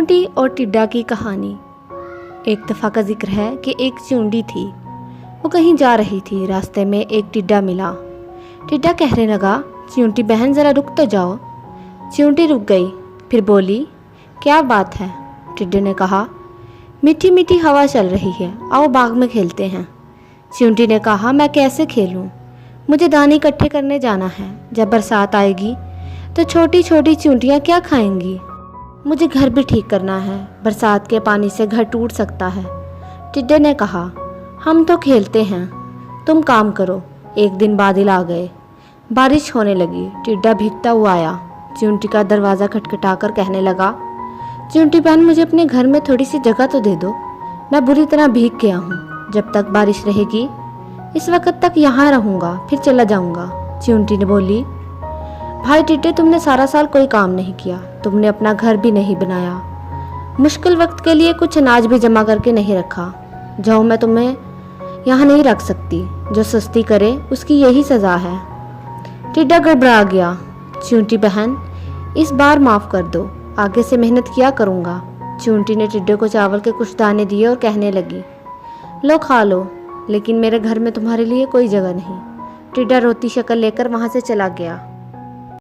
च्यूंटी और टिड्डा की कहानी। एक दफ़ा का जिक्र है कि एक च्यूंटी थी। वो कहीं जा रही थी। रास्ते में एक टिड्डा मिला। टिड्डा कहने लगा, च्यूंटी बहन ज़रा रुक तो जाओ। च्यूंटी रुक गई, फिर बोली, क्या बात है? टिड्डे ने कहा, मीठी मीठी हवा चल रही है, आओ बाग में खेलते हैं। च्यूंटी ने कहा, मैं कैसे खेलूं? मुझे दाने इकट्ठे करने जाना है। जब बरसात आएगी तो छोटी छोटी च्यूंटियाँ क्या खाएंगी? मुझे घर भी ठीक करना है, बरसात के पानी से घर टूट सकता है। टिड्डे ने कहा, हम तो खेलते हैं, तुम काम करो। एक दिन बादल आ गए, बारिश होने लगी। टिड्डा भीगता हुआ आया, च्यूंटी का दरवाज़ा खटखटाकर कहने लगा, च्यूंटी बहन मुझे अपने घर में थोड़ी सी जगह तो दे दो, मैं बुरी तरह भीग गया हूँ। जब तक बारिश रहेगी इस वक्त तक यहाँ रहूँगा, फिर चला जाऊँगा। च्यूंटी ने बोली, भाई टिड्डे, तुमने सारा साल कोई काम नहीं किया, तुमने अपना घर भी नहीं बनाया, मुश्किल वक्त के लिए कुछ अनाज भी जमा करके नहीं रखा। जाओ, मैं तुम्हें यहाँ नहीं रख सकती। जो सुस्ती करे उसकी यही सज़ा है। टिड्डा गड़बड़ा गया। च्यूंटी बहन, इस बार माफ़ कर दो, आगे से मेहनत किया करूँगा। च्यूंटी ने टिड्डे को चावल के कुछ दाने दिए और कहने लगी, लो खा लो, लेकिन मेरे घर में तुम्हारे लिए कोई जगह नहीं। टिड्डा रोती शक्ल लेकर वहाँ से चला गया।